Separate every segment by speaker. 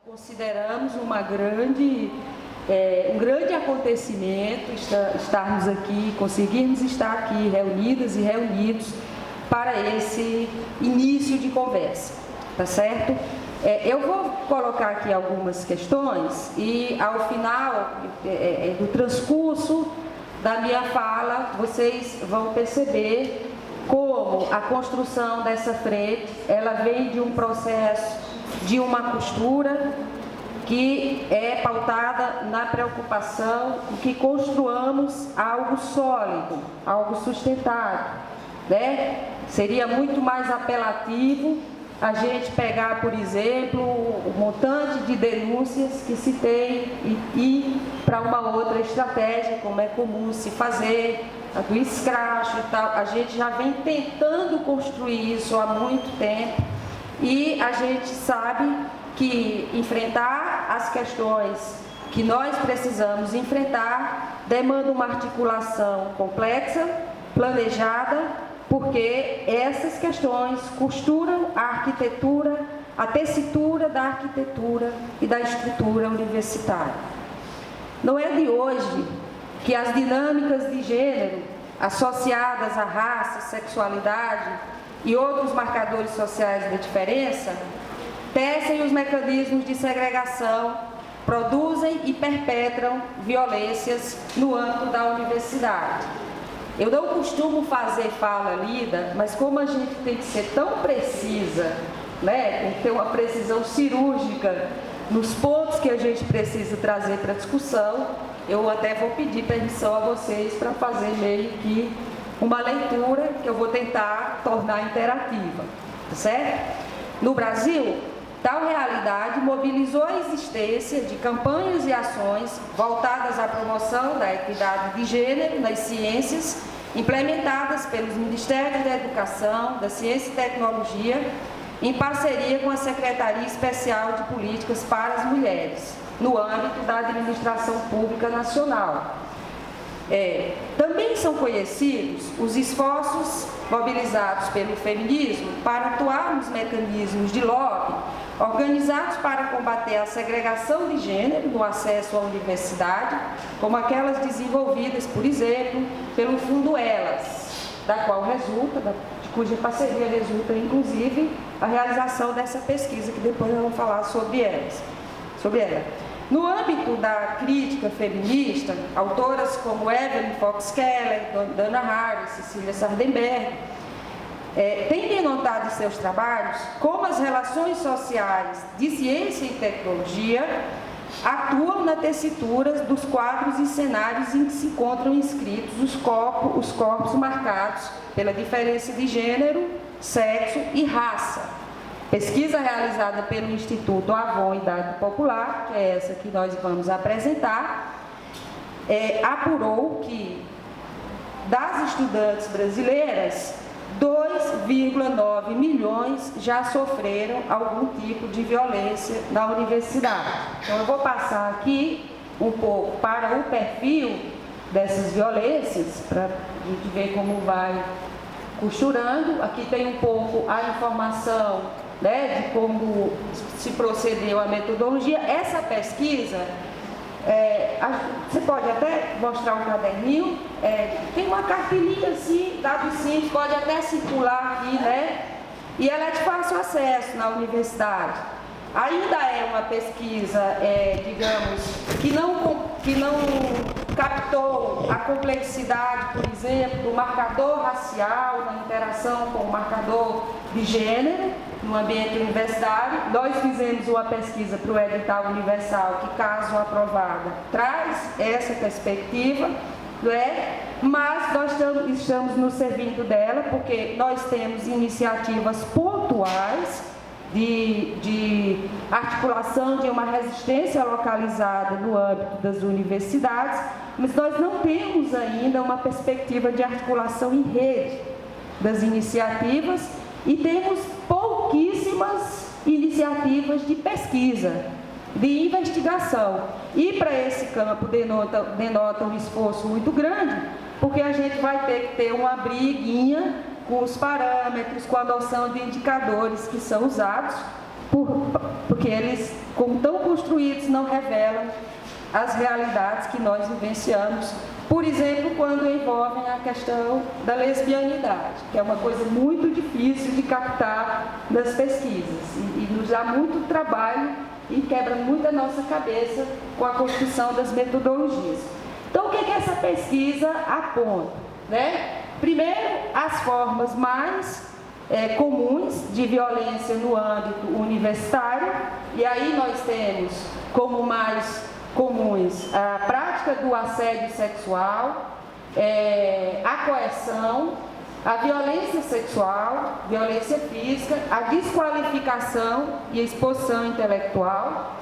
Speaker 1: Consideramos um grande acontecimento estarmos aqui, conseguirmos estar aqui reunidas e reunidos para esse início de conversa, tá certo? Eu vou colocar aqui algumas questões e ao final do transcurso da minha fala, vocês vão perceber como a construção dessa frente, ela vem de um processo de uma costura que é pautada na preocupação de que construamos algo sólido, algo sustentável, né? Seria muito mais apelativo a gente pegar, por exemplo, o montante de denúncias que se tem e ir para uma outra estratégia, como é comum se fazer, a do escracho e tal. A gente já vem tentando construir isso há muito tempo e a gente sabe que enfrentar as questões que nós precisamos enfrentar demanda uma articulação complexa, planejada, porque essas questões costuram a arquitetura, a tessitura da arquitetura e da estrutura universitária. Não é de hoje que as dinâmicas de gênero associadas à raça, sexualidade e outros marcadores sociais da diferença tecem os mecanismos de segregação, produzem e perpetram violências no âmbito da universidade. Eu não costumo fazer fala lida, mas como a gente tem que ser tão precisa, né, tem que ter uma precisão cirúrgica nos pontos que a gente precisa trazer para a discussão, eu até vou pedir permissão a vocês para fazer meio que uma leitura que eu vou tentar tornar interativa, tá certo? No Brasil, tal realidade mobilizou a existência de campanhas e ações voltadas à promoção da equidade de gênero nas ciências, implementadas pelos Ministérios da Educação, da Ciência e Tecnologia, em parceria com a Secretaria Especial de Políticas para as Mulheres, no âmbito da Administração Pública Nacional. Também são conhecidos os esforços mobilizados pelo feminismo para atuar nos mecanismos de lobby organizados para combater a segregação de gênero no acesso à universidade, como aquelas desenvolvidas, por exemplo, pelo Fundo Elas, da qual resulta, de cuja parceria resulta, inclusive, a realização dessa pesquisa, que depois eu vou falar sobre ela. No âmbito da crítica feminista, autoras como Evelyn Fox Keller, Dana Harris, Cecília Sardenberg, têm denotado em seus trabalhos como as relações sociais de ciência e tecnologia atuam na tessitura dos quadros e cenários em que se encontram inscritos os corpos marcados pela diferença de gênero, sexo e raça. Pesquisa realizada pelo Instituto Avon e Dado Popular, que é essa que nós vamos apresentar, apurou que das estudantes brasileiras, 2,9 milhões já sofreram algum tipo de violência na universidade. Então, eu vou passar aqui um pouco para o perfil dessas violências, para a gente ver como vai costurando. Aqui tem um pouco a informação, né, de como se procedeu a metodologia. Essa pesquisa, você pode até mostrar um caderninho, tem uma carteirinha assim, dados simples, pode até circular aqui, né? E ela é de fácil acesso na universidade. Ainda é uma pesquisa, digamos, que não captou a complexidade, por exemplo, do marcador racial na interação com o marcador de gênero no ambiente universitário. Nós fizemos uma pesquisa para o edital universal, que, caso aprovada, traz essa perspectiva, não é? Mas nós estamos nos servindo dela porque nós temos iniciativas pontuais de articulação de uma resistência localizada no âmbito das universidades, mas nós não temos ainda uma perspectiva de articulação em rede das iniciativas e temos pouquíssimas iniciativas de pesquisa, de investigação. E para esse campo denota um esforço muito grande, porque a gente vai ter que ter uma briguinha com os parâmetros, com a adoção de indicadores que são usados, porque eles, como tão não revelam as realidades que nós vivenciamos, por exemplo, quando envolvem a questão da lesbianidade, que é uma coisa muito difícil de captar nas pesquisas e nos dá muito trabalho e quebra muito a nossa cabeça com a construção das metodologias. Então, o que essa pesquisa aponta, né? Primeiro, as formas mais comuns de violência no âmbito universitário, e aí nós temos como mais comuns a prática do assédio sexual, a coerção, a violência sexual, violência física, a desqualificação e exposição intelectual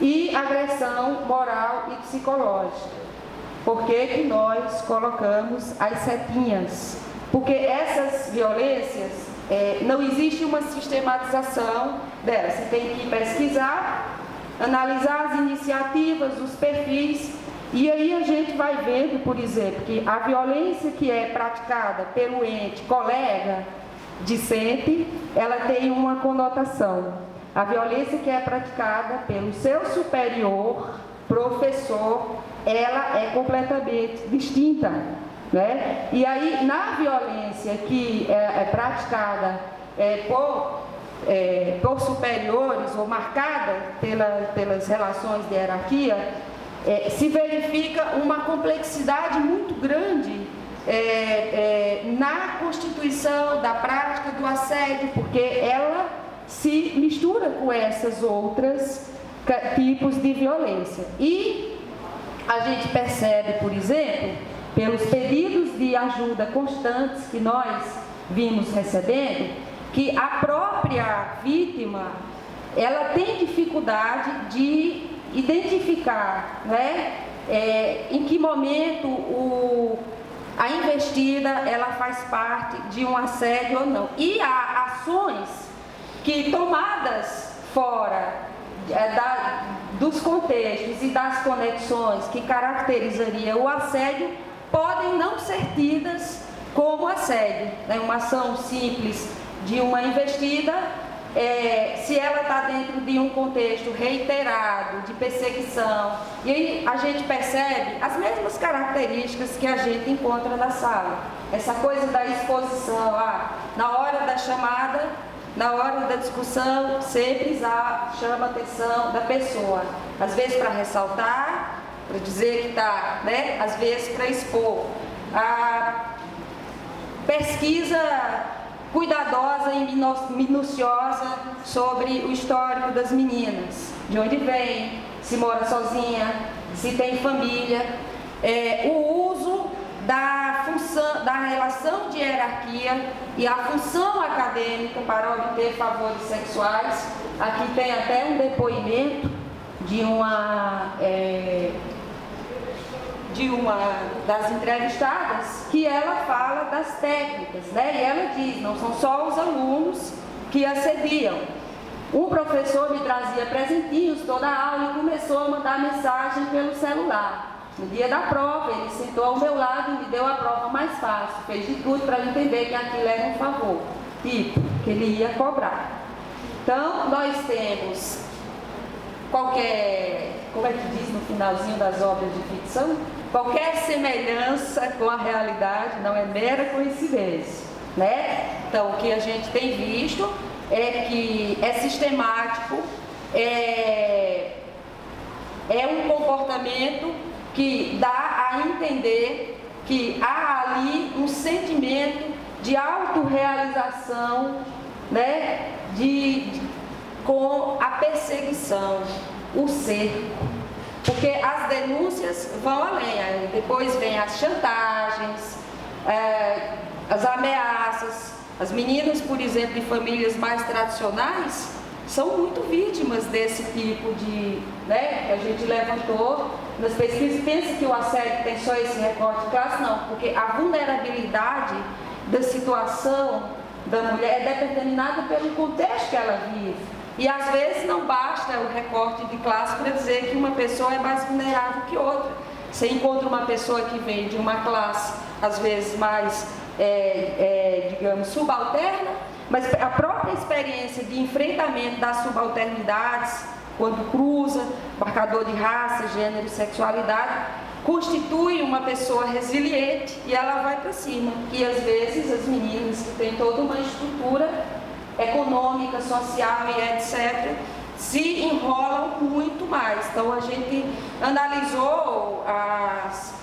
Speaker 1: e agressão moral e psicológica. Por que nós colocamos as setinhas? Porque essas violências, não existe uma sistematização delas. Você tem que pesquisar, analisar as iniciativas, os perfis, e aí a gente vai vendo, por exemplo, que a violência que é praticada pelo ente colega discente, ela tem uma conotação. A violência que é praticada pelo seu superior, professor, ela é completamente distinta, né? E aí, na violência que é praticada por superiores ou marcada pelas relações de hierarquia, se verifica uma complexidade muito grande na constituição da prática do assédio, porque ela se mistura com essas outras tipos de violência. E a gente percebe, por exemplo, pelos pedidos de ajuda constantes que nós vimos recebendo, que a própria vítima, ela tem dificuldade de identificar, né, em que momento a investida ela faz parte de um assédio ou não. E há ações que, tomadas fora dos contextos e das conexões que caracterizaria o assédio, podem não ser tidas como assédio, né? Uma ação simples de uma investida, se ela está dentro de um contexto reiterado, de perseguição, e aí a gente percebe as mesmas características que a gente encontra na sala. Essa coisa da exposição, na hora da chamada, na hora da discussão, sempre chama a atenção da pessoa. Às vezes para ressaltar, para dizer que está, né? Às vezes para expor. A pesquisa cuidadosa e minuciosa sobre o histórico das meninas, de onde vem, se mora sozinha, se tem família, o uso da função, da relação de hierarquia e a função acadêmica para obter favores sexuais. Aqui tem até um depoimento de uma das entrevistadas, que ela fala das técnicas, né? E ela diz, não são só os alunos que assediam. Um professor me trazia presentinhos toda a aula e começou a mandar mensagem pelo celular. No dia da prova, ele sentou ao meu lado e me deu a prova mais fácil, fez de tudo para entender que aquilo era um favor, tipo, que ele ia cobrar. Então, nós temos qualquer, como é que diz no finalzinho das obras de ficção? Qualquer semelhança com a realidade não é mera coincidência, né? Então, o que a gente tem visto é que é sistemático, é um comportamento que dá a entender que há ali um sentimento de autorrealização, né? Com a perseguição, o cerco. Porque as denúncias vão além, aí depois vem as chantagens, as ameaças. As meninas, por exemplo, de famílias mais tradicionais, são muito vítimas desse tipo de, né, que a gente levantou nas pesquisas. Pensa que o assédio tem só esse recorte de classe? Não, porque a vulnerabilidade da situação da mulher é determinada pelo contexto que ela vive. E às vezes não basta o recorte de classe para dizer que uma pessoa é mais vulnerável que outra. Você encontra uma pessoa que vem de uma classe, às vezes mais, digamos, subalterna, mas a própria experiência de enfrentamento das subalternidades, quando cruza, marcador de raça, gênero e sexualidade, constitui uma pessoa resiliente e ela vai para cima. E às vezes as meninas que têm toda uma estrutura econômica, social e etc., se enrolam muito mais. Então a gente analisou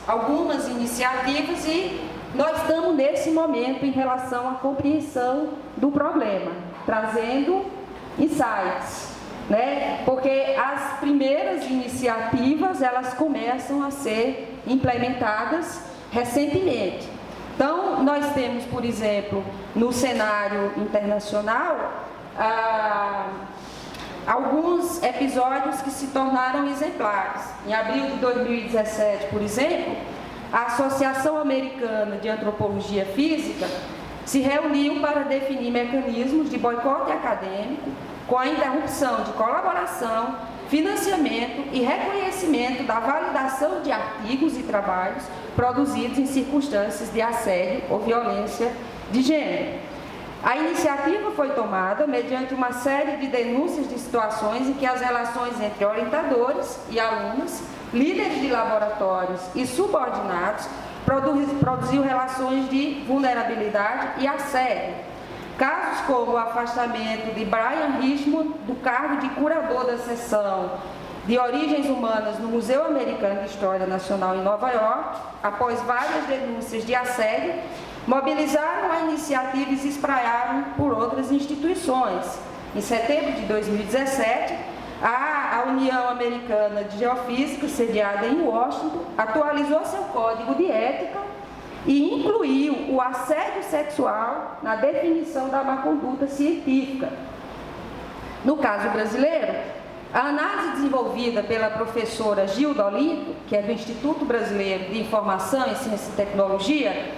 Speaker 1: algumas iniciativas e nós estamos nesse momento em relação à compreensão do problema, trazendo insights, né? Porque as primeiras iniciativas elas começam a ser implementadas recentemente. Então nós temos, por exemplo, no cenário internacional, alguns episódios que se tornaram exemplares. Em abril de 2017, por exemplo, a Associação Americana de Antropologia Física se reuniu para definir mecanismos de boicote acadêmico com a interrupção de colaboração, financiamento e reconhecimento da validação de artigos e trabalhos produzidos em circunstâncias de assédio ou violência de gênero. A iniciativa foi tomada mediante uma série de denúncias de situações em que as relações entre orientadores e alunos, líderes de laboratórios e subordinados produziu relações de vulnerabilidade e assédio. Casos como o afastamento de Brian Richmond do cargo de curador da seção de origens humanas no Museu Americano de História Nacional em Nova York, após várias denúncias de assédio, mobilizaram a iniciativa e se espraiaram por outras instituições. Em setembro de 2017, a União Americana de Geofísica, sediada em Washington, atualizou seu código de ética e incluiu o assédio sexual na definição da má conduta científica. No caso brasileiro, a análise desenvolvida pela professora Gilda Olinto, que é do Instituto Brasileiro de Informação em Ciência e Tecnologia,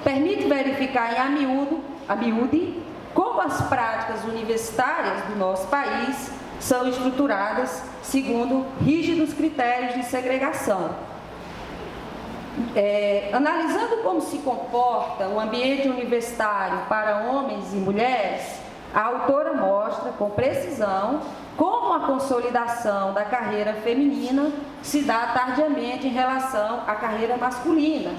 Speaker 1: permite verificar em a miúde como as práticas universitárias do nosso país são estruturadas segundo rígidos critérios de segregação. Analisando como se comporta o ambiente universitário para homens e mulheres, a autora mostra com precisão como a consolidação da carreira feminina se dá tardiamente em relação à carreira masculina.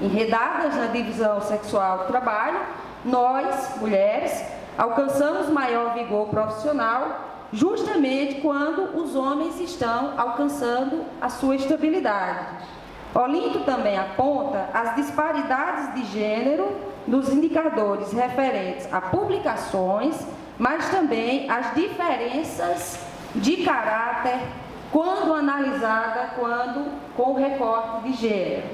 Speaker 1: Enredadas na divisão sexual do trabalho, nós, mulheres, alcançamos maior vigor profissional justamente quando os homens estão alcançando a sua estabilidade. Olinto também aponta as disparidades de gênero nos indicadores referentes a publicações, mas também as diferenças de caráter quando analisada com o recorte de gênero.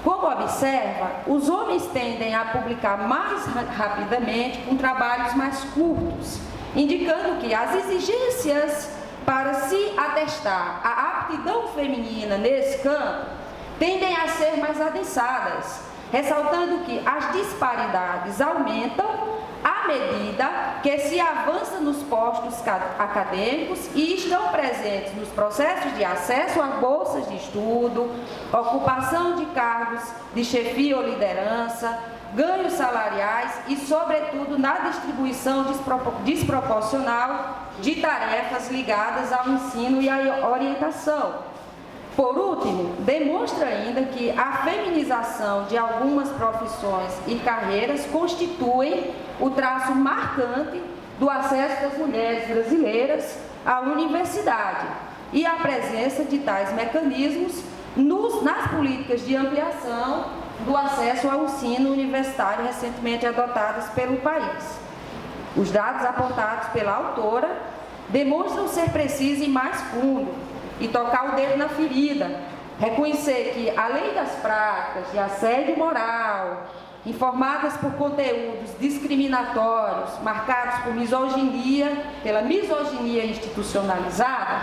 Speaker 1: Como observa, os homens tendem a publicar mais rapidamente com trabalhos mais curtos, indicando que as exigências para se atestar a aptidão feminina nesse campo tendem a ser mais adensadas, ressaltando que as disparidades aumentam à medida que se avança nos postos acadêmicos e estão presentes nos processos de acesso a bolsas de estudo, ocupação de cargos de chefia ou liderança, ganhos salariais e, sobretudo, na distribuição desproporcional de tarefas ligadas ao ensino e à orientação. Por último, demonstra ainda que a feminização de algumas profissões e carreiras constituem o traço marcante do acesso das mulheres brasileiras à universidade e a presença de tais mecanismos nas políticas de ampliação do acesso ao ensino universitário recentemente adotadas pelo país. Os dados apontados pela autora demonstram ser precisos e mais fundo e tocar o dedo na ferida, reconhecer que, além das práticas de assédio moral, informadas por conteúdos discriminatórios, marcados pela misoginia institucionalizada,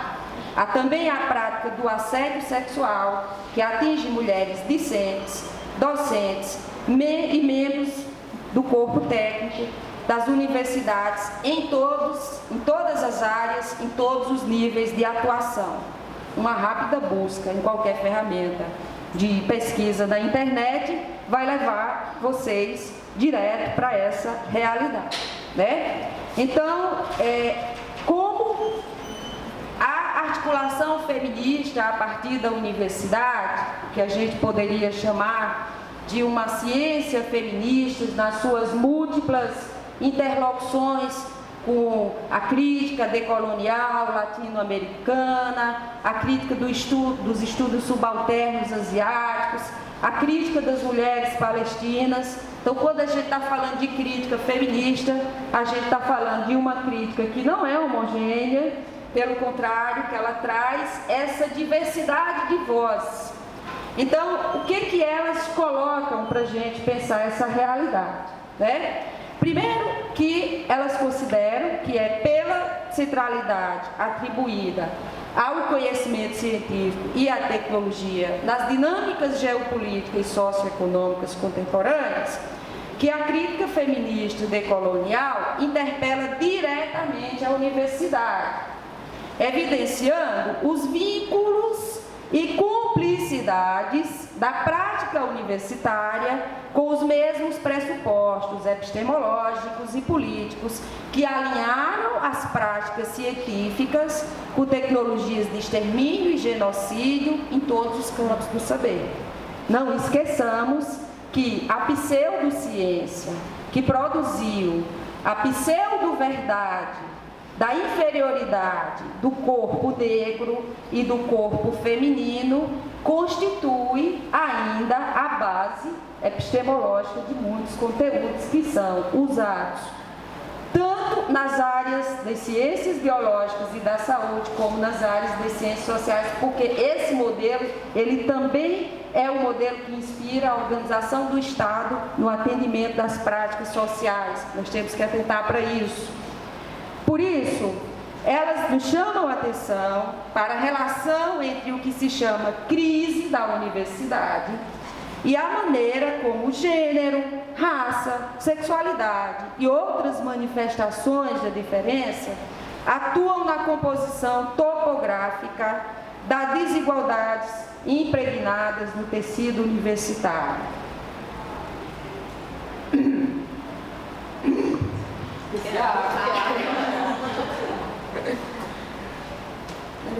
Speaker 1: há também a prática do assédio sexual, que atinge mulheres discentes, docentes e membros do corpo técnico das universidades em todas as áreas, em todos os níveis de atuação. Uma rápida busca em qualquer ferramenta de pesquisa da internet vai levar vocês direto para essa realidade, né? Então, como a articulação feminista a partir da universidade, que a gente poderia chamar de uma ciência feminista nas suas múltiplas interlocuções com a crítica decolonial latino-americana, a crítica dos estudos subalternos asiáticos, a crítica das mulheres palestinas. Então, quando a gente está falando de crítica feminista, a gente está falando de uma crítica que não é homogênea, pelo contrário, que ela traz essa diversidade de vozes. Então, o que elas colocam para a gente pensar essa realidade, né? Primeiro, que elas consideram que é pela centralidade atribuída ao conhecimento científico e à tecnologia nas dinâmicas geopolíticas e socioeconômicas contemporâneas, que a crítica feminista decolonial interpela diretamente a universidade, evidenciando os vínculos e cumplicidades da prática universitária com os mesmos pressupostos epistemológicos e políticos que alinharam as práticas científicas com tecnologias de extermínio e genocídio em todos os campos do saber. Não esqueçamos que a pseudociência que produziu a pseudo-verdade da inferioridade do corpo negro e do corpo feminino constitui ainda a base epistemológica de muitos conteúdos que são usados tanto nas áreas das ciências biológicas e da saúde como nas áreas das ciências sociais, porque esse modelo, ele também é o modelo que inspira a organização do Estado no atendimento das práticas sociais. Nós temos que atentar para isso. Por isso, elas nos chamam a atenção para a relação entre o que se chama crise da universidade e a maneira como gênero, raça, sexualidade e outras manifestações da diferença atuam na composição topográfica das desigualdades impregnadas no tecido universitário.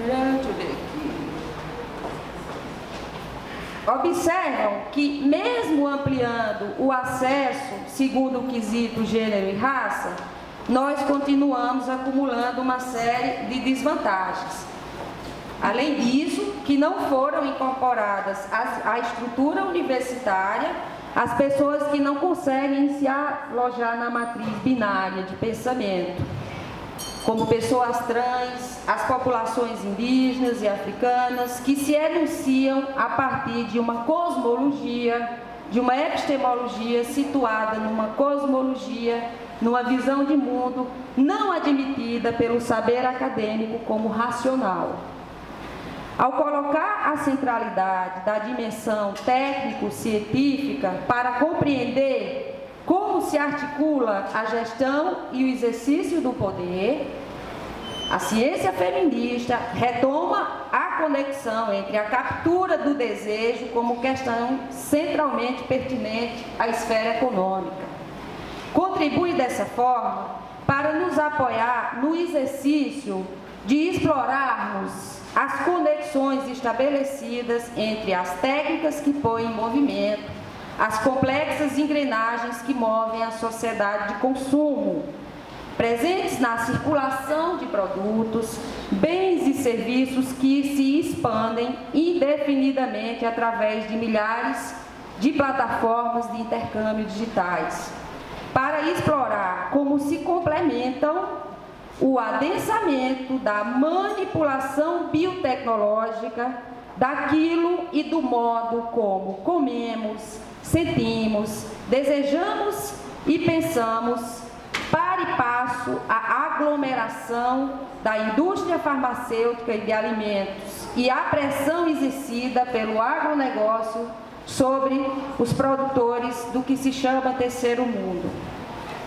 Speaker 1: Deixa eu ver aqui. Observam que, mesmo ampliando o acesso segundo o quesito gênero e raça, nós continuamos acumulando uma série de desvantagens. Além disso, que não foram incorporadas à estrutura universitária as pessoas que não conseguem se alojar na matriz binária de pensamento, como pessoas trans, as populações indígenas e africanas, que se enunciam a partir de uma cosmologia, de uma epistemologia situada numa cosmologia, numa visão de mundo não admitida pelo saber acadêmico como racional. Ao colocar a centralidade da dimensão técnico-científica para compreender como se articula a gestão e o exercício do poder, a ciência feminista retoma a conexão entre a captura do desejo como questão centralmente pertinente à esfera econômica. Contribui dessa forma para nos apoiar no exercício de explorarmos as conexões estabelecidas entre as técnicas que põem em movimento as complexas engrenagens que movem a sociedade de consumo, presentes na circulação de produtos, bens e serviços que se expandem indefinidamente através de milhares de plataformas de intercâmbio digitais, para explorar como se complementam o adensamento da manipulação biotecnológica daquilo e do modo como comemos, sentimos, desejamos e pensamos, para e passo a aglomeração da indústria farmacêutica e de alimentos e a pressão exercida pelo agronegócio sobre os produtores do que se chama terceiro mundo.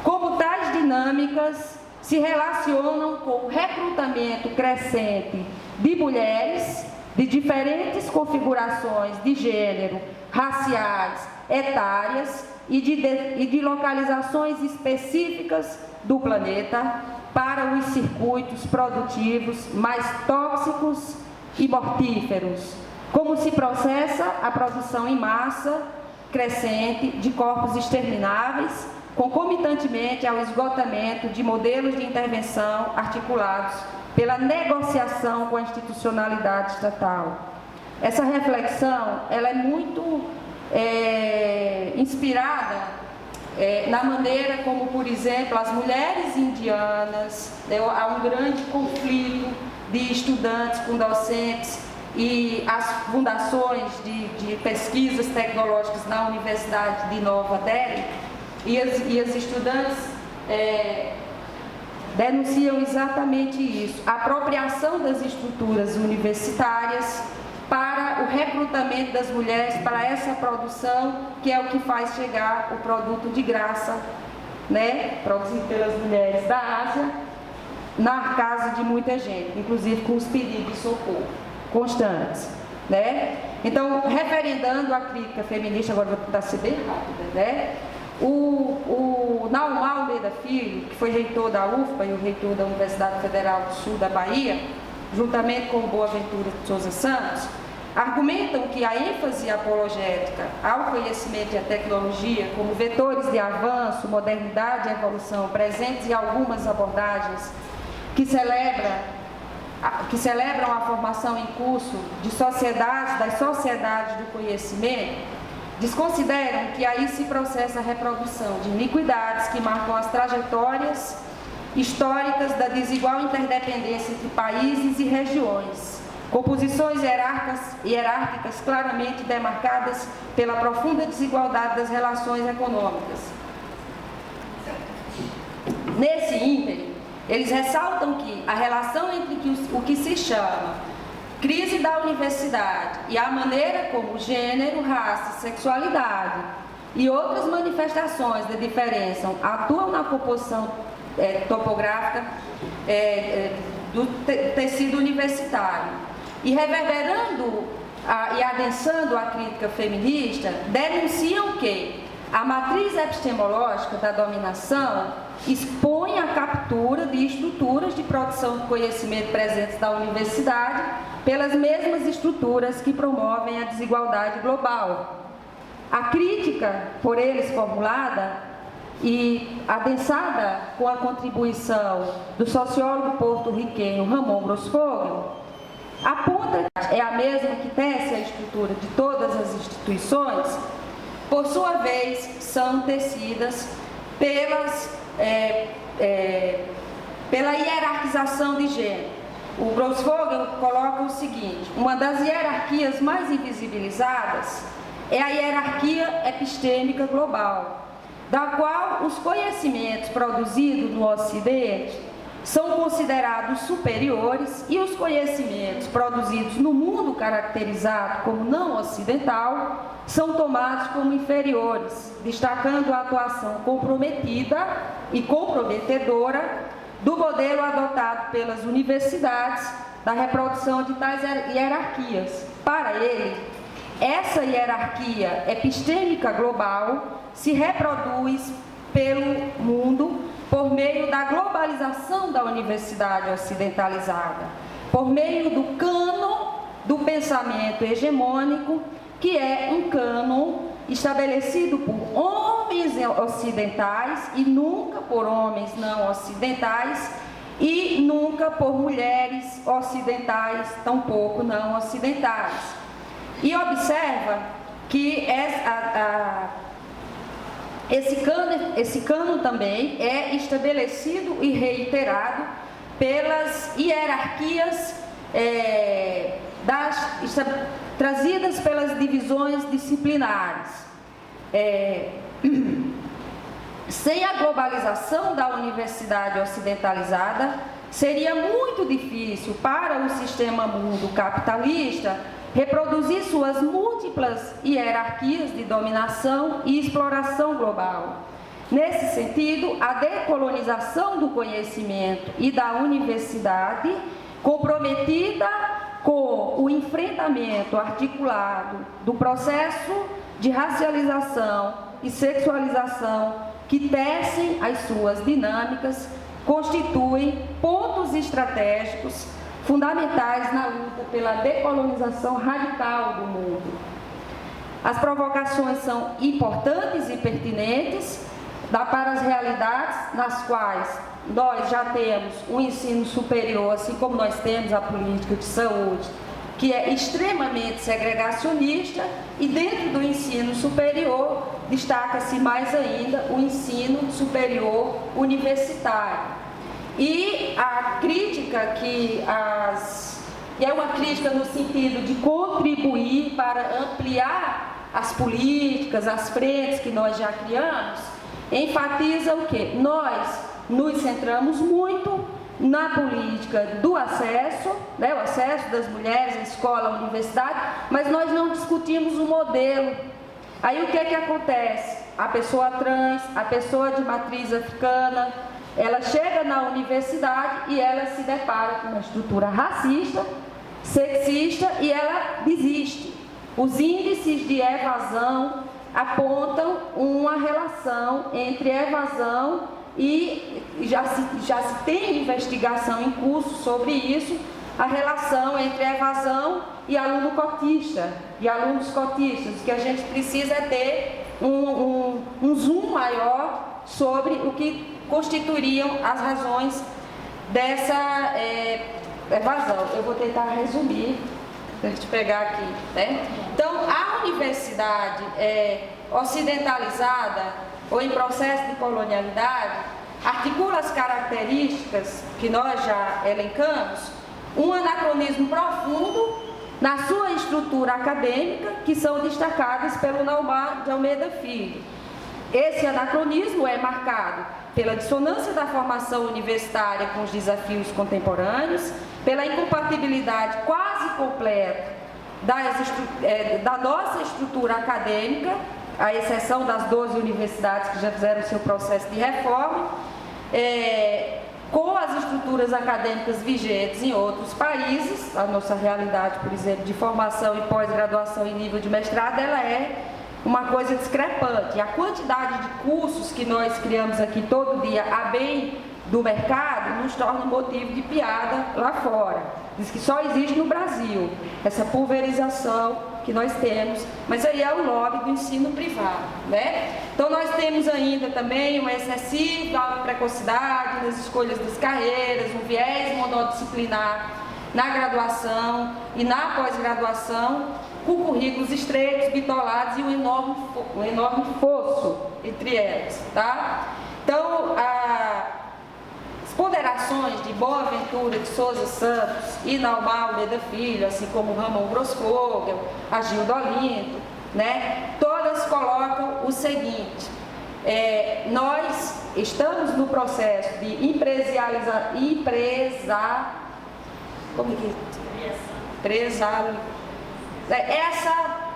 Speaker 1: Como tais dinâmicas se relacionam com o recrutamento crescente de mulheres de diferentes configurações de gênero, raciais, etárias e de localizações específicas do planeta para os circuitos produtivos mais tóxicos e mortíferos, como se processa a produção em massa crescente de corpos extermináveis, concomitantemente ao esgotamento de modelos de intervenção articulados pela negociação com a institucionalidade estatal. Essa reflexão ela é muito inspirada na maneira como, por exemplo, as mulheres indianas, há um grande conflito de estudantes com docentes e as fundações de pesquisas tecnológicas na Universidade de Nova Delhi, e as estudantes denunciam exatamente isso, a apropriação das estruturas universitárias para o recrutamento das mulheres para essa produção, que é o que faz chegar o produto de graça, né, produzido pelas mulheres da Ásia, na casa de muita gente, inclusive com os pedidos de socorro constantes, né? Então, referendando a crítica feminista, agora vou tentar ser bem rápida, né? O Naumar Almeida Filho, que foi reitor da UFPA e o reitor da Universidade Federal do Sul da Bahia, juntamente com o Boaventura de Souza Santos, argumentam que a ênfase apologética ao conhecimento e à tecnologia como vetores de avanço, modernidade e evolução presentes em algumas abordagens que celebram a formação em curso de sociedades, das sociedades do conhecimento, desconsideram que aí se processa a reprodução de iniquidades que marcam as trajetórias históricas da desigual interdependência entre países e regiões, com posições hierárquicas claramente demarcadas pela profunda desigualdade das relações econômicas. Nesse ínterim, eles ressaltam que a relação entre o que se chama crise da universidade e a maneira como gênero, raça, sexualidade e outras manifestações da diferença atuam na composição topográfica do tecido universitário e reverberando e adensando a crítica feminista, denunciam que a matriz epistemológica da dominação expõe a captura de estruturas de produção de conhecimento presentes na universidade pelas mesmas estruturas que promovem a desigualdade global. A crítica, por eles formulada e adensada com a contribuição do sociólogo porto-riquenho Ramon Grossfogel, aponta que é a mesma que tece a estrutura de todas as instituições, por sua vez, são tecidas pela hierarquização de gênero. O Grossfogel coloca o seguinte: uma das hierarquias mais invisibilizadas é a hierarquia epistêmica global, da qual os conhecimentos produzidos no Ocidente são considerados superiores e os conhecimentos produzidos no mundo caracterizado como não ocidental são tomados como inferiores, destacando a atuação comprometida e comprometedora do modelo adotado pelas universidades da reprodução de tais hierarquias. Para ele, essa hierarquia epistêmica global se reproduz pelo mundo por meio da globalização da universidade ocidentalizada, por meio do cânon do pensamento hegemônico, que é um cânon estabelecido por homens ocidentais e nunca por homens não ocidentais e nunca por mulheres ocidentais, tampouco não ocidentais. E observa que esse cânon também é estabelecido e reiterado pelas hierarquias trazidas pelas divisões disciplinares. Sem a globalização da universidade ocidentalizada, seria muito difícil para o sistema mundo capitalista reproduzir suas múltiplas hierarquias de dominação e exploração global. Nesse sentido, a decolonização do conhecimento e da universidade, comprometida com o enfrentamento articulado do processo de racialização e sexualização que tecem as suas dinâmicas, constituem pontos estratégicos fundamentais na luta pela decolonização radical do mundo. As provocações são importantes e pertinentes para as realidades nas quais nós já temos um ensino superior, assim como nós temos a política de saúde, que é extremamente segregacionista, e dentro do ensino superior destaca-se mais ainda o ensino superior universitário. E a crítica que é uma crítica no sentido de contribuir para ampliar as políticas, as frentes que nós já criamos, enfatiza o quê? Nós nos centramos muito na política do acesso, né, o acesso das mulheres à escola, à universidade, mas nós não discutimos o modelo. Aí o que é que acontece? A pessoa trans, a pessoa de matriz africana, ela chega na universidade e ela se depara com uma estrutura racista, sexista, e ela desiste. Os índices de evasão apontam uma relação entre evasão e já se tem investigação em curso sobre isso, a relação entre evasão e aluno cotista, e alunos cotistas. O que a gente precisa é ter um zoom maior sobre o que constituiriam as razões dessa evasão. Eu vou tentar resumir, para a gente pegar aqui, né? Então, a universidade ocidentalizada, ou em processo de colonialidade, articula as características que nós já elencamos, um anacronismo profundo na sua estrutura acadêmica, que são destacadas pelo Naumar de Almeida Filho. Esse anacronismo é marcado pela dissonância da formação universitária com os desafios contemporâneos, pela incompatibilidade quase completa da nossa estrutura acadêmica, à exceção das 12 universidades que já fizeram o seu processo de reforma, com as estruturas acadêmicas vigentes em outros países. A nossa realidade, por exemplo, de formação e pós-graduação em nível de mestrado, ela é uma coisa discrepante. A quantidade de cursos que nós criamos aqui todo dia a bem do mercado nos torna motivo de piada lá fora. Diz que só existe no Brasil essa pulverização que nós temos, mas aí é o lobby do ensino privado, né? Então nós temos ainda também uma excessiva precocidade nas escolhas das carreiras, um viés monodisciplinar na graduação e na pós-graduação, com currículos estreitos, bitolados e um enorme fosso entre elas, tá? Então, as ponderações de Boaventura de Souza Santos e Naumar Almeida Filho, assim como Ramon Grossfogel, Agildo Olinto, né? Todas colocam o seguinte: nós estamos no processo de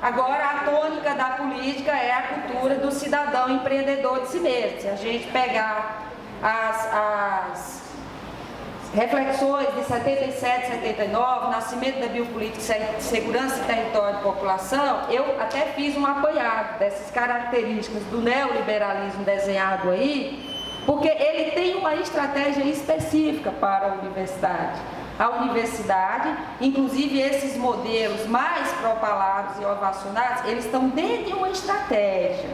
Speaker 1: agora a tônica da política é a cultura do cidadão empreendedor de si mesmo. Se a gente pegar as reflexões de 77, 79, nascimento da biopolítica, segurança, território e população, eu até fiz um apanhado dessas características do neoliberalismo desenhado aí, porque ele tem uma estratégia específica para a universidade. A universidade, inclusive esses modelos mais propalados e ovacionados, eles estão dentro de uma estratégia.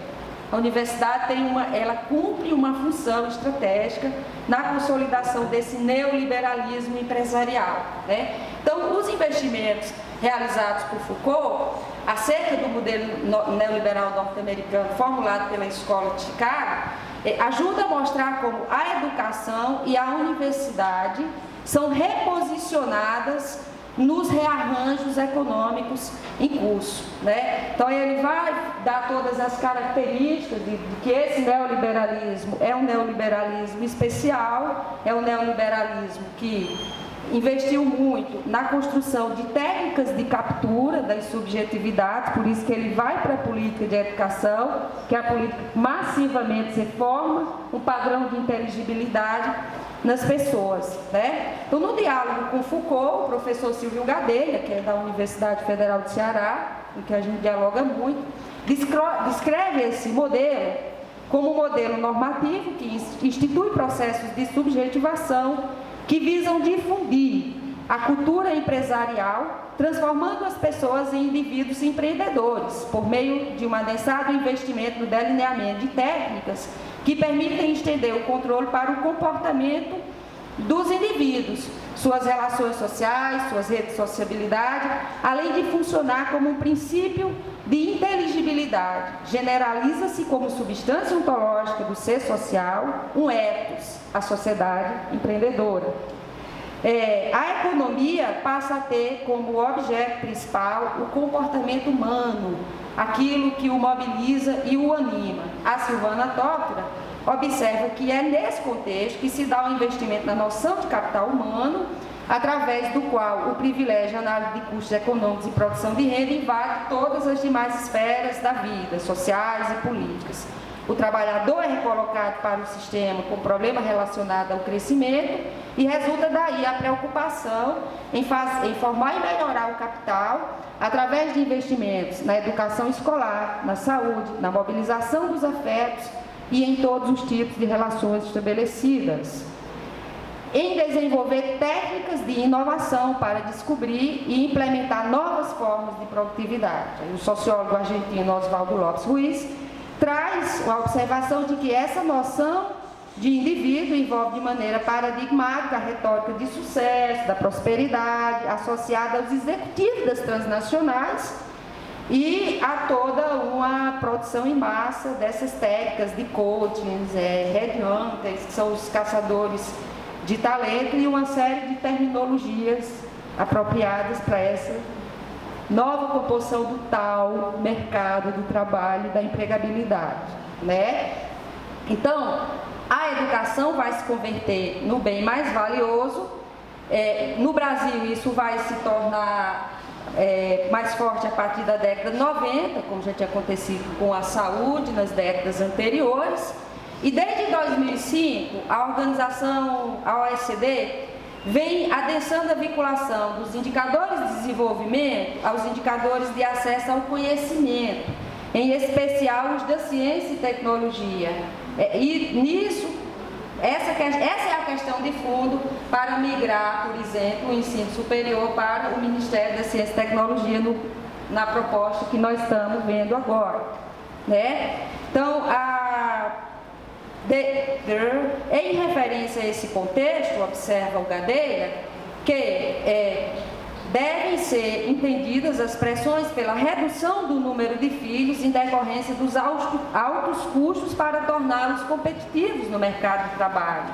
Speaker 1: A universidade ela cumpre uma função estratégica na consolidação desse neoliberalismo empresarial, né? Então, os investimentos realizados por Foucault acerca do modelo neoliberal norte-americano formulado pela Escola de Chicago ajuda a mostrar como a educação e a universidade são reposicionadas nos rearranjos econômicos em curso, né? Então ele vai dar todas as características de que esse neoliberalismo é um neoliberalismo especial, é um neoliberalismo que investiu muito na construção de técnicas de captura das subjetividades, por isso que ele vai para a política de educação, que é a política que massivamente se forma um padrão de inteligibilidade nas pessoas, né? Então, no diálogo com Foucault, o professor Silvio Gadelha, que é da Universidade Federal de Ceará, em que a gente dialoga muito, descreve esse modelo como um modelo normativo que institui processos de subjetivação que visam difundir a cultura empresarial, transformando as pessoas em indivíduos empreendedores, por meio de um adensado investimento no delineamento de técnicas que permitem estender o controle para o comportamento dos indivíduos, suas relações sociais, suas redes de sociabilidade, além de funcionar como um princípio de inteligibilidade. Generaliza-se como substância ontológica do ser social, um ethos, a sociedade empreendedora. A economia passa a ter como objeto principal o comportamento humano, aquilo que o mobiliza e o anima. A Silvana Tópera observa que é nesse contexto que se dá o investimento na noção de capital humano, através do qual o privilégio de análise de custos econômicos e produção de renda invade todas as demais esferas da vida, sociais e políticas. O trabalhador é recolocado para o sistema com problema relacionado ao crescimento e resulta daí a preocupação em formar e melhorar o capital através de investimentos na educação escolar, na saúde, na mobilização dos afetos e em todos os tipos de relações estabelecidas. Em desenvolver técnicas de inovação para descobrir e implementar novas formas de produtividade. O sociólogo argentino Oswaldo Lopes Ruiz traz a observação de que essa noção de indivíduo envolve de maneira paradigmática a retórica de sucesso, da prosperidade, associada aos executivos das transnacionais e a toda uma produção em massa dessas técnicas de coachings, headhunters, que são os caçadores de talento, e uma série de terminologias apropriadas para essa nova composição do tal mercado do trabalho e da empregabilidade, né? Então, a educação vai se converter no bem mais valioso. No Brasil, isso vai se tornar mais forte a partir da década de 90, como já tinha acontecido com a saúde nas décadas anteriores. E desde 2005, a organização, a OECD, vem adensando a vinculação dos indicadores de desenvolvimento aos indicadores de acesso ao conhecimento, em especial os da ciência e tecnologia. E nisso, essa é a questão de fundo para migrar, por exemplo, o ensino superior para o Ministério da Ciência e Tecnologia na proposta que nós estamos vendo agora, né? Então, em referência a esse contexto, observa o Gadeira, que devem ser entendidas as pressões pela redução do número de filhos em decorrência dos altos custos para torná-los competitivos no mercado de trabalho.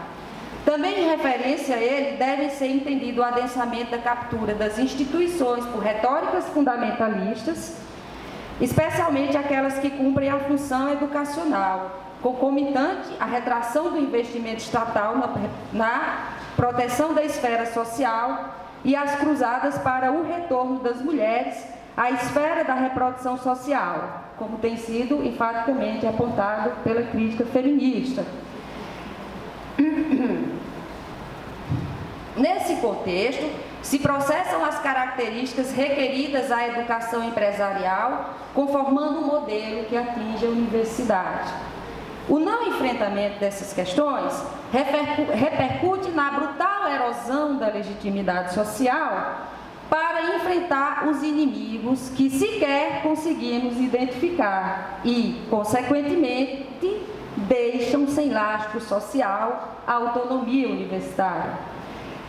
Speaker 1: Também em referência a ele, deve ser entendido o adensamento da captura das instituições por retóricas fundamentalistas, especialmente aquelas que cumprem a função educacional, concomitante à retração do investimento estatal na proteção da esfera social e as cruzadas para o retorno das mulheres à esfera da reprodução social, como tem sido enfaticamente apontado pela crítica feminista. Nesse contexto, se processam as características requeridas à educação empresarial, conformando um modelo que atinge a universidade. O não enfrentamento dessas questões repercute na brutal erosão da legitimidade social para enfrentar os inimigos que sequer conseguimos identificar e, consequentemente, deixam sem lastro social a autonomia universitária.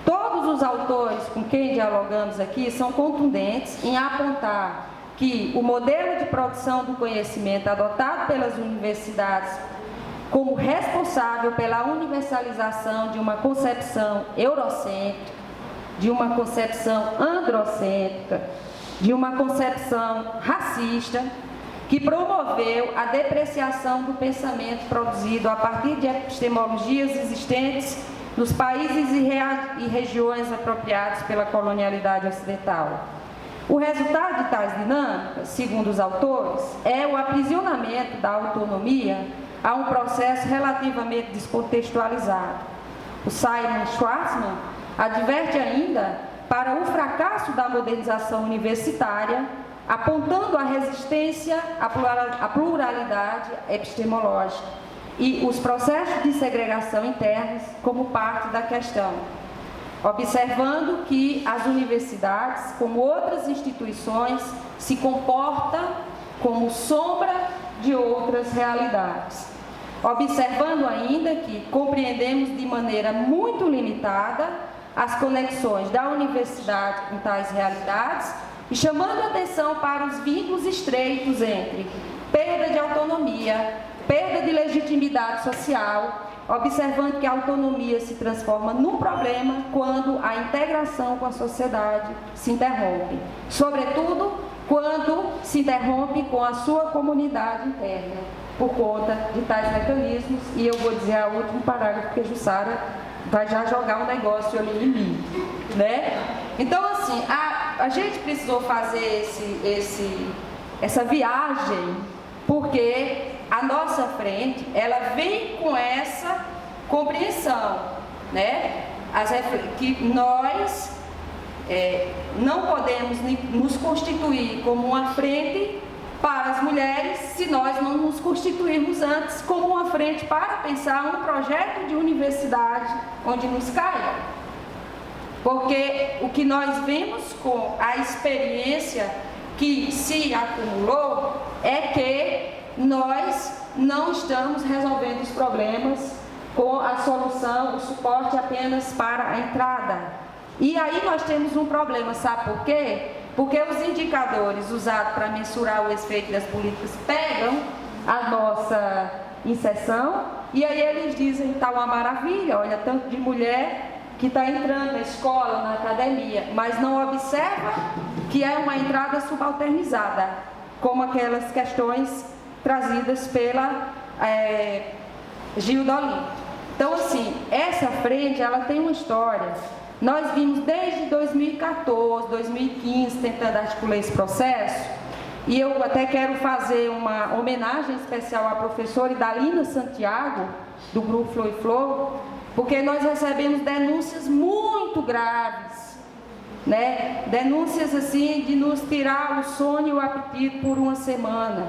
Speaker 1: Todos os autores com quem dialogamos aqui são contundentes em apontar que o modelo de produção do conhecimento adotado pelas universidades como responsável pela universalização de uma concepção eurocêntrica, de uma concepção androcêntrica, de uma concepção racista, que promoveu a depreciação do pensamento produzido a partir de epistemologias existentes nos países e regiões apropriados pela colonialidade ocidental. O resultado de tais dinâmicas, segundo os autores, é o aprisionamento da autonomia a um processo relativamente descontextualizado. O Simon Schwarzman adverte ainda para o fracasso da modernização universitária, apontando a resistência à pluralidade epistemológica e os processos de segregação internos como parte da questão. observando que as universidades, como outras instituições, se comportam como sombra de outras realidades. Observando ainda que compreendemos de maneira muito limitada as conexões da universidade com tais realidades e chamando atenção para os vínculos estreitos entre perda de autonomia, perda de legitimidade social, observando que a autonomia se transforma num problema quando a integração com a sociedade se interrompe, sobretudo quando se interrompe com a sua comunidade interna, por conta de tais mecanismos. E eu vou dizer o último parágrafo, porque Jussara vai já jogar um negócio ali em mim, né? Então, assim, a gente precisou fazer essa viagem, porque a nossa frente, ela vem com essa compreensão, né? Que nós não podemos nos constituir como uma frente para as mulheres se nós não nos constituirmos antes como uma frente para pensar um projeto de universidade onde nos caiba. Porque o que nós vemos com a experiência que se acumulou é que nós não estamos resolvendo os problemas com a solução, o suporte apenas para a entrada. E aí nós temos um problema, sabe por quê? Porque os indicadores usados para mensurar o efeito das políticas pegam a nossa inserção e aí eles dizem, está uma maravilha, olha, tanto de mulher que está entrando na escola, na academia, mas não observa que é uma entrada subalternizada, como aquelas questões trazidas pela Gilda Olinto. Então, assim, essa frente, ela tem uma história. Nós vimos desde 2014, 2015, tentando articular esse processo, e eu até quero fazer uma homenagem especial à professora Idalina Santiago, do Grupo Flow e Flow, porque nós recebemos denúncias muito graves, né? Denúncias assim de nos tirar o sono e o apetite por uma semana.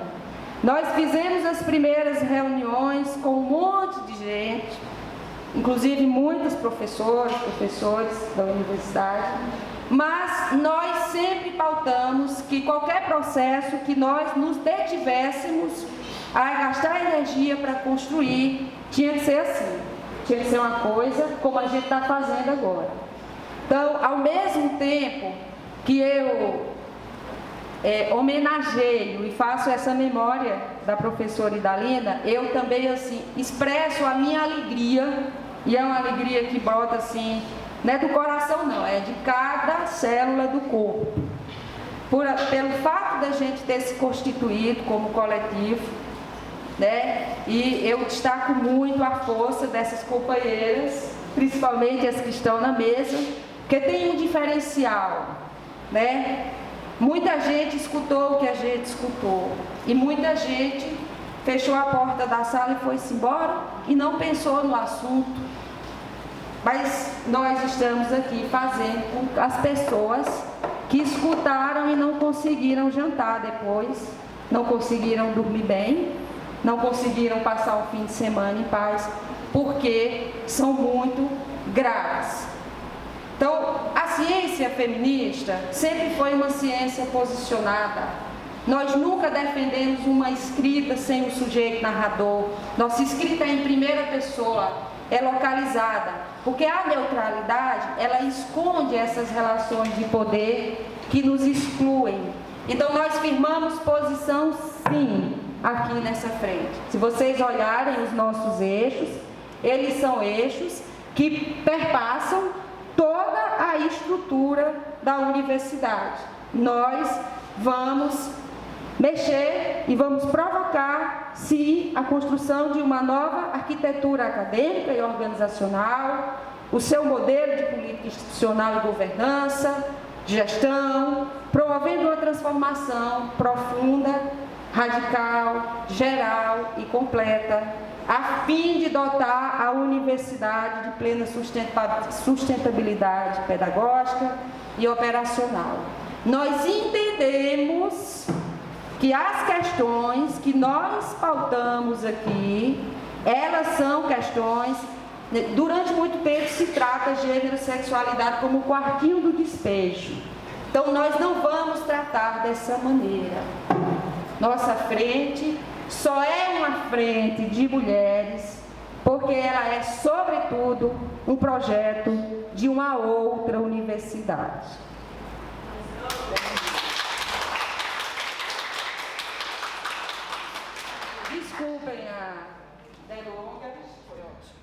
Speaker 1: Nós fizemos as primeiras reuniões com um monte de gente, inclusive muitos professores da universidade, mas nós sempre pautamos que qualquer processo que nós nos detivéssemos a gastar energia para construir, tinha que ser assim, tinha que ser uma coisa como a gente está fazendo agora. Então, ao mesmo tempo que eu homenageio e faço essa memória da professora Idalina, eu também assim expresso a minha alegria, e é uma alegria que brota assim, não é do coração não, é de cada célula do corpo, pelo fato da gente ter se constituído como coletivo, né? E eu destaco muito a força dessas companheiras, principalmente as que estão na mesa, porque tem um diferencial, né? Muita gente escutou o que a gente escutou e muita gente fechou a porta da sala e foi-se embora e não pensou no assunto. Mas nós estamos aqui fazendo com as pessoas que escutaram e não conseguiram jantar depois, não conseguiram dormir bem, não conseguiram passar o fim de semana em paz, porque são muito graves. Então, a ciência feminista sempre foi uma ciência posicionada. Nós nunca defendemos uma escrita sem o sujeito narrador. Nossa escrita é em primeira pessoa, é localizada, porque a neutralidade, ela esconde essas relações de poder que nos excluem. Então, nós firmamos posição, sim, aqui nessa frente. Se vocês olharem os nossos eixos, eles são eixos que perpassam toda a estrutura da universidade. Nós vamos mexer e vamos provocar, sim, a construção de uma nova arquitetura acadêmica e organizacional, o seu modelo de política institucional e governança, de gestão, promovendo uma transformação profunda, radical, geral e completa, a fim de dotar a universidade de plena sustentabilidade pedagógica e operacional. Nós entendemos que as questões que nós pautamos aqui, elas são questões Durante muito tempo se trata gênero e sexualidade como o quartinho do despejo. Então nós não vamos tratar dessa maneira. Nossa frente só é uma frente de mulheres, porque ela é, sobretudo, um projeto de uma outra universidade. Desculpem a delonga, foi ótimo.